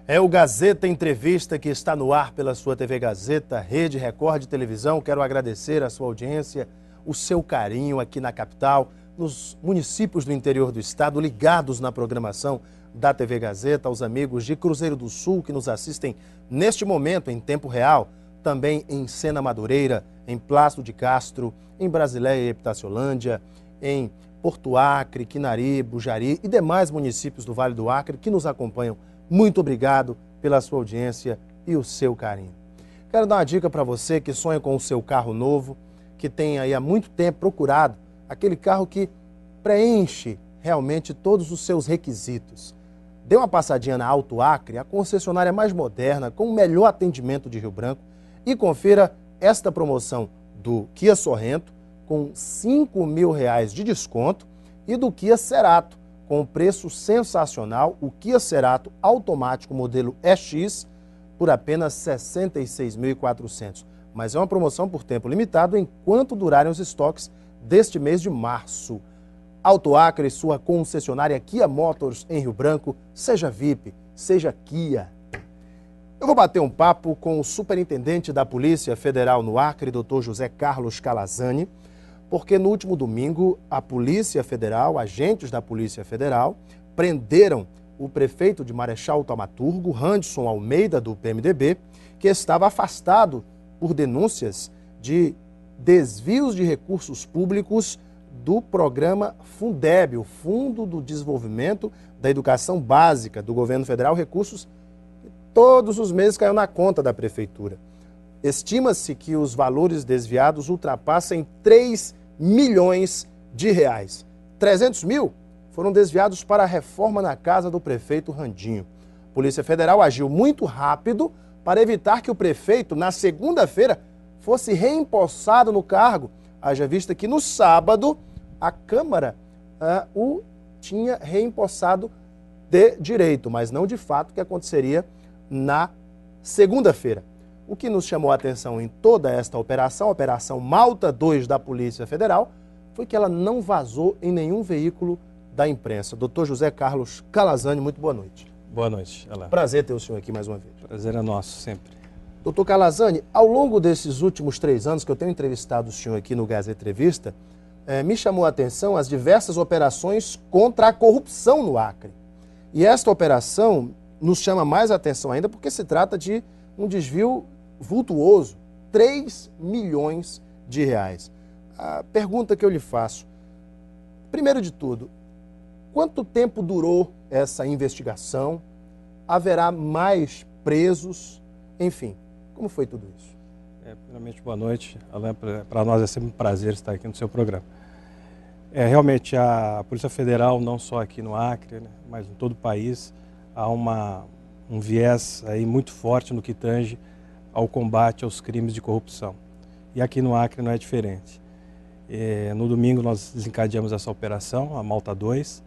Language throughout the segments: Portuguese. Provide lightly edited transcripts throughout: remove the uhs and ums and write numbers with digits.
É o Gazeta Entrevista que está no ar pela sua TV Gazeta, Rede Record de Televisão. Quero agradecer a sua audiência, o seu carinho aqui na capital, nos municípios do interior do estado, ligados na programação da TV Gazeta, aos amigos de Cruzeiro do Sul que nos assistem neste momento em tempo real, também em Sena Madureira, em Plácido de Castro, em Brasileia e Epitaciolândia, em Porto Acre, Quinari, Bujari e demais municípios do Vale do Acre que nos acompanham. Muito obrigado pela sua audiência e o seu carinho. Quero dar uma dica para você que sonha com o seu carro novo, que tem aí há muito tempo procurado aquele carro que preenche realmente todos os seus requisitos. Dê uma passadinha na Auto Acre, a concessionária mais moderna, com o melhor atendimento de Rio Branco, e confira esta promoção do Kia Sorrento com R$5.000 de desconto e do Kia Cerato, com um preço sensacional, o Kia Cerato automático modelo EX por apenas R$ 66.400. Mas é uma promoção por tempo limitado enquanto durarem os estoques deste mês de março. Auto Acre, sua concessionária Kia Motors em Rio Branco, seja VIP, seja Kia. Eu vou bater um papo com o superintendente da Polícia Federal no Acre, Dr. José Carlos Calazani, porque no último domingo a Polícia Federal, agentes da Polícia Federal, prenderam o prefeito de Marechal Thaumaturgo, Randson Almeida, do PMDB, que estava afastado por denúncias de desvios de recursos públicos do programa Fundeb, o Fundo do Desenvolvimento da Educação Básica do Governo Federal, recursos que todos os meses caiu na conta da Prefeitura. Estima-se que os valores desviados ultrapassem 3 milhões de reais. 300 mil foram desviados para a reforma na casa do prefeito Randinho. A Polícia Federal agiu muito rápido para evitar que o prefeito, na segunda-feira, fosse reempossado no cargo, haja vista que no sábado a Câmara o tinha reempossado de direito, mas não de fato que aconteceria na segunda-feira. O que nos chamou a atenção em toda esta operação, a Operação Malta 2 da Polícia Federal, foi que ela não vazou em nenhum veículo da imprensa. Dr. José Carlos Calazani, muito boa noite. Boa noite, Alain. Prazer ter o senhor aqui mais uma vez. Prazer é nosso, sempre. Doutor Calazani, ao longo desses últimos 3 anos que eu tenho entrevistado o senhor aqui no Gazeta Entrevista, me chamou a atenção as diversas operações contra a corrupção no Acre. E esta operação nos chama mais a atenção ainda porque se trata de um desvio vultuoso, 3 milhões de reais. A pergunta que eu lhe faço, primeiro de tudo, quanto tempo durou essa investigação? Haverá mais presos? Enfim, como foi tudo isso? Primeiramente, boa noite, Alain. Para nós é sempre um prazer estar aqui no seu programa. Realmente, a Polícia Federal, não só aqui no Acre, né, mas em todo o país, há um viés aí muito forte no que tange ao combate aos crimes de corrupção. E aqui no Acre não é diferente. No domingo nós desencadeamos essa operação, a Malta 2,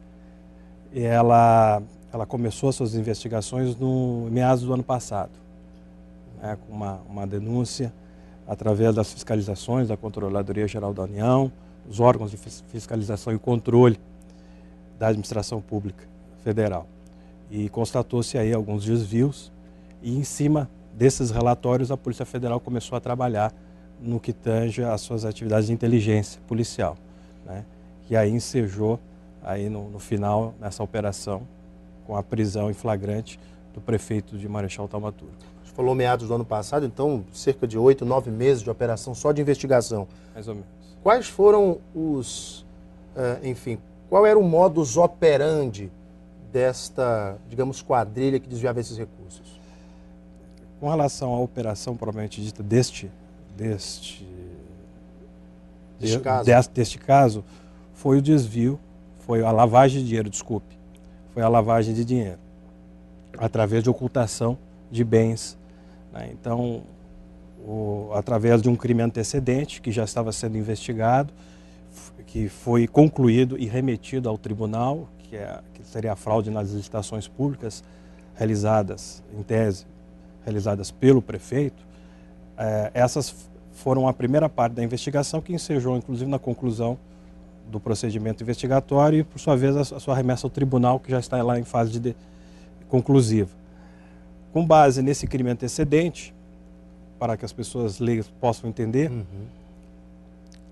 e ela começou suas investigações no meados do ano passado, né, com uma denúncia através das fiscalizações da Controladoria Geral da União, os órgãos de fiscalização e controle da Administração Pública Federal. E constatou-se aí alguns desvios e em cima desses relatórios a Polícia Federal começou a trabalhar no que tange às suas atividades de inteligência policial, né? E aí ensejou aí no final nessa operação com a prisão em flagrante do prefeito de Marechal Thaumaturgo. Você falou meados do ano passado, então cerca de 8, 9 meses de operação só de investigação. Mais ou menos. Quais foram qual era o modus operandi desta, digamos, quadrilha que desviava esses recursos? Com relação à operação propriamente dita deste caso, foi o desvio, foi a lavagem de dinheiro, foi a lavagem de dinheiro, através de ocultação de bens, né? Então, através de um crime antecedente que já estava sendo investigado, que foi concluído e remetido ao tribunal, que seria a fraude nas licitações públicas realizadas, em tese, realizadas pelo prefeito. Essas foram a primeira parte da investigação que ensejou, inclusive, na conclusão do procedimento investigatório e, por sua vez, a sua remessa ao tribunal, que já está lá em fase conclusiva. com base nesse crime antecedente, para que as pessoas leigas possam entender,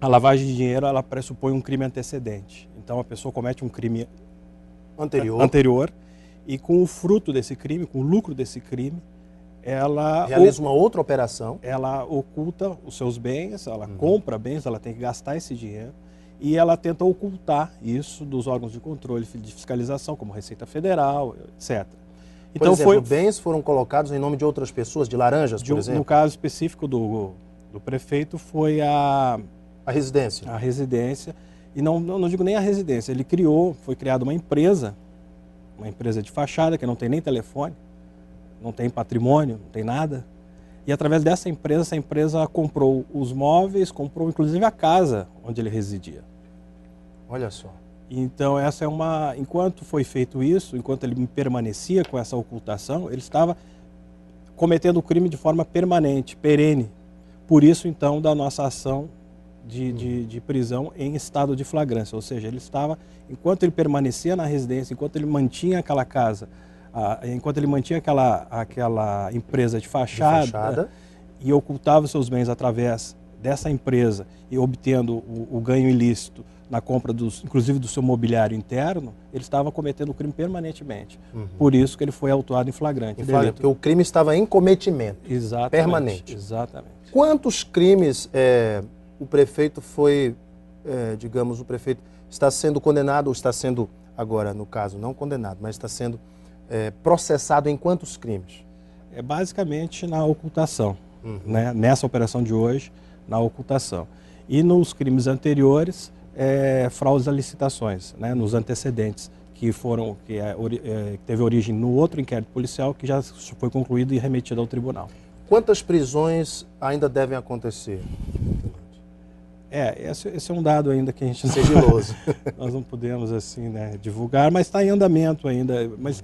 a lavagem de dinheiro ela pressupõe um crime antecedente. Então a pessoa comete um crime anterior e com o fruto desse crime, com o lucro desse crime, ela realiza uma outra operação. Ela oculta os seus bens, ela compra bens, ela tem que gastar esse dinheiro e ela tenta ocultar isso dos órgãos de controle de fiscalização, como Receita Federal, etc. Então, por exemplo, bens foram colocados em nome de outras pessoas, de laranjas, por exemplo? No caso específico do prefeito foi a residência. A residência. E não digo nem a residência, ele foi criada uma empresa de fachada, que não tem nem telefone, não tem patrimônio, não tem nada. E através dessa empresa, essa empresa comprou os móveis, comprou inclusive a casa onde ele residia. Olha só. Então enquanto foi feito isso, enquanto ele permanecia com essa ocultação, ele estava cometendo o crime de forma permanente, perene. Por isso então da nossa ação de prisão em estado de flagrância, ou seja, ele estava, enquanto ele permanecia na residência, enquanto ele mantinha aquela casa, enquanto ele mantinha aquela empresa de fachada e ocultava seus bens através dessa empresa e obtendo o ganho ilícito na compra, inclusive do seu mobiliário interno, ele estava cometendo o crime permanentemente. Por isso que ele foi autuado em flagrante. Porque o crime estava em cometimento. Exatamente. Permanente. Exatamente. Quantos crimes o prefeito digamos, o prefeito está sendo condenado, ou está sendo, agora no caso, não condenado, mas está sendo processado em quantos crimes? Basicamente na ocultação, né? Nessa operação de hoje, na ocultação. E nos crimes anteriores, fraudes a licitações, né? Nos antecedentes, que teve origem no outro inquérito policial, que já foi concluído e remetido ao tribunal. Quantas prisões ainda devem acontecer? Esse é um dado ainda que a gente sigiloso. Nós não podemos assim, né, divulgar, mas está em andamento ainda. Mas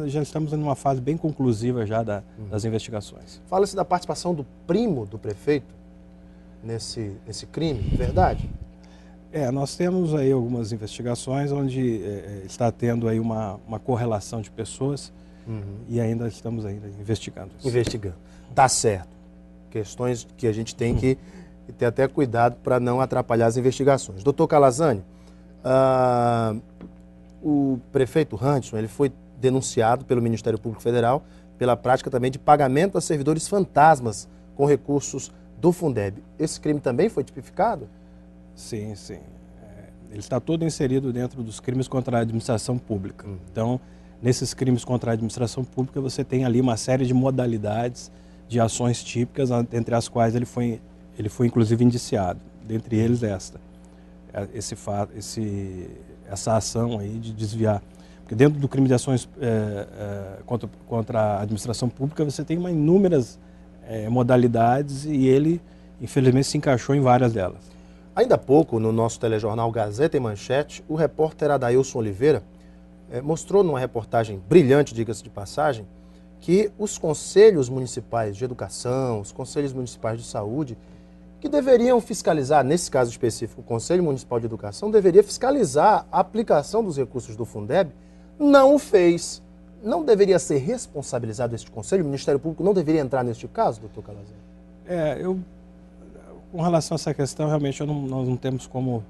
já estamos em uma fase bem conclusiva já das investigações. Fala-se da participação do primo do prefeito nesse crime, verdade? Nós temos aí algumas investigações onde está tendo aí uma correlação de pessoas e ainda estamos investigando isso. Investigando. Tá certo. Questões que a gente tem que ter até cuidado para não atrapalhar as investigações. Doutor Calazani, o prefeito Randerson, ele foi denunciado pelo Ministério Público Federal pela prática também de pagamento a servidores fantasmas com recursos do Fundeb. Esse crime também foi tipificado? Sim. Ele está todo inserido dentro dos crimes contra a administração pública. Então, nesses crimes contra a administração pública, você tem ali uma série de modalidades de ações típicas, entre as quais ele foi inclusive indiciado, dentre eles essa ação aí de desviar. Porque dentro do crime de ações contra a administração pública, você tem inúmeras modalidades e ele, infelizmente, se encaixou em várias delas. Ainda há pouco, no nosso telejornal Gazeta e Manchete, o repórter Adailson Oliveira mostrou numa reportagem brilhante, diga-se de passagem, que os conselhos municipais de educação, os conselhos municipais de saúde, que deveriam fiscalizar, nesse caso específico, o Conselho Municipal de Educação, deveria fiscalizar a aplicação dos recursos do Fundeb, não o fez. Não deveria ser responsabilizado este Conselho? O Ministério Público não deveria entrar neste caso, doutor Calazani? Com relação a essa questão, realmente nós não temos como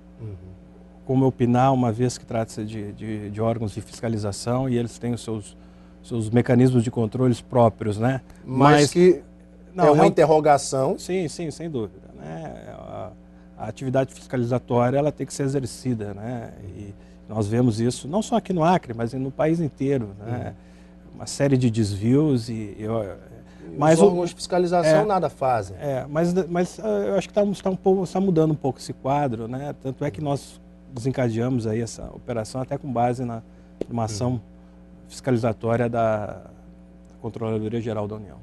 opinar, uma vez que trata-se de órgãos de fiscalização e eles têm os seus mecanismos de controles próprios, né? Mas que é uma interrogação. Sim, sem dúvida. Né? A atividade fiscalizatória ela tem que ser exercida, né? E nós vemos isso não só aqui no Acre, mas no país inteiro, né? Uma série de desvios mas os órgãos de fiscalização nada fazem. Mas eu acho que está mudando um pouco esse quadro, né? Tanto é que nós desencadeamos aí essa operação até com base numa ação fiscalizatória da Controladoria Geral da União.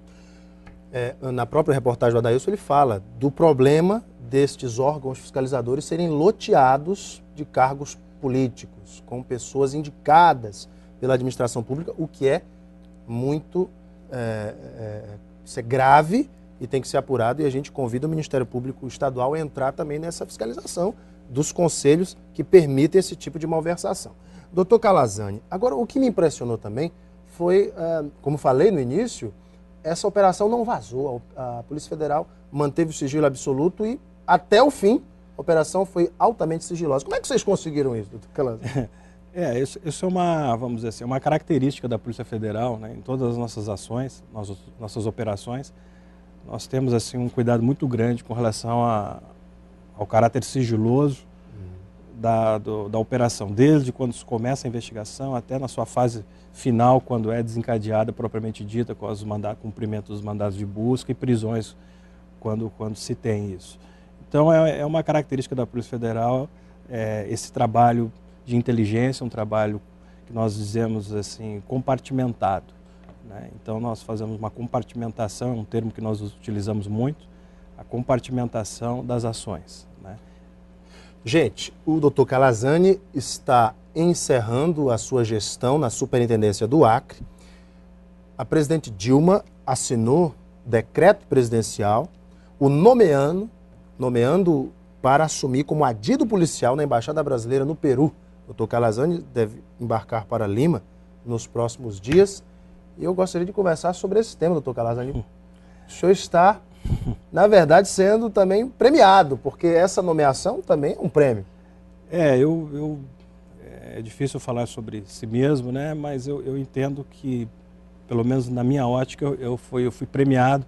Na própria reportagem do Adailson, ele fala do problema destes órgãos fiscalizadores serem loteados de cargos políticos, com pessoas indicadas pela administração pública, o que é muito isso é grave e tem que ser apurado, e a gente convida o Ministério Público Estadual a entrar também nessa fiscalização dos conselhos que permitem esse tipo de malversação. Doutor Calazani, agora o que me impressionou também foi, como falei no início, essa operação não vazou. A Polícia Federal manteve o sigilo absoluto e, até o fim, a operação foi altamente sigilosa. Como é que vocês conseguiram isso, doutor Calazani? Isso é uma, vamos dizer assim, uma característica da Polícia Federal, né? Em todas as nossas ações, nossas operações, nós temos assim um cuidado muito grande com relação ao caráter sigiloso da operação, desde quando se começa a investigação até na sua fase final, quando é desencadeada propriamente dita, com os cumprimento dos mandados de busca e prisões, quando se tem isso. Então é uma característica da Polícia Federal esse trabalho de inteligência, um trabalho que nós dizemos assim, compartimentado, né? Então nós fazemos uma compartimentação, é um termo que nós utilizamos muito, a compartimentação das ações, né? Gente, o doutor Calazani está encerrando a sua gestão na Superintendência do Acre. A presidente Dilma assinou decreto presidencial, o nomeando para assumir como adido policial na Embaixada Brasileira no Peru. O doutor Calazani deve embarcar para Lima nos próximos dias. E eu gostaria de conversar sobre esse tema, doutor Calazani. O senhor está, na verdade, sendo também premiado, porque essa nomeação também é um prêmio. É difícil falar sobre si mesmo, né? Mas eu entendo que, pelo menos na minha ótica, eu fui premiado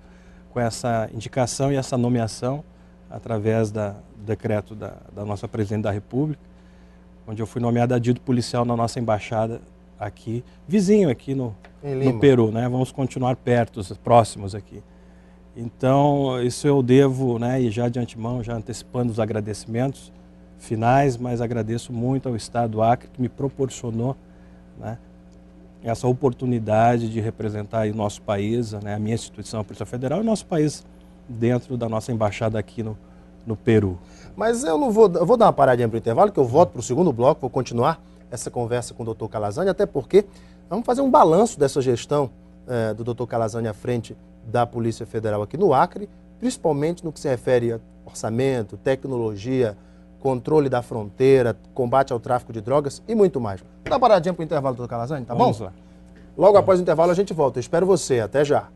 com essa indicação e essa nomeação através do decreto da nossa Presidente da República, onde eu fui nomeado adido policial na nossa embaixada aqui, vizinho aqui no Peru, né? Vamos continuar próximos aqui. Então, isso eu devo, né, e já de antemão, já antecipando os agradecimentos finais, mas agradeço muito ao Estado do Acre que me proporcionou, né, essa oportunidade de representar aí o nosso país, né, a minha instituição, a Polícia Federal, e o nosso país dentro da nossa embaixada aqui no Peru. Mas eu vou dar uma paradinha para o intervalo, que eu volto para o segundo bloco, vou continuar essa conversa com o doutor Calazani, até porque vamos fazer um balanço dessa gestão do doutor Calazani à frente da Polícia Federal aqui no Acre, principalmente no que se refere a orçamento, tecnologia, controle da fronteira, combate ao tráfico de drogas e muito mais. Vou dar uma paradinha para o intervalo, doutor Calazani, tá bom? Vamos lá. Logo após o intervalo a gente volta. Eu espero você. Até já.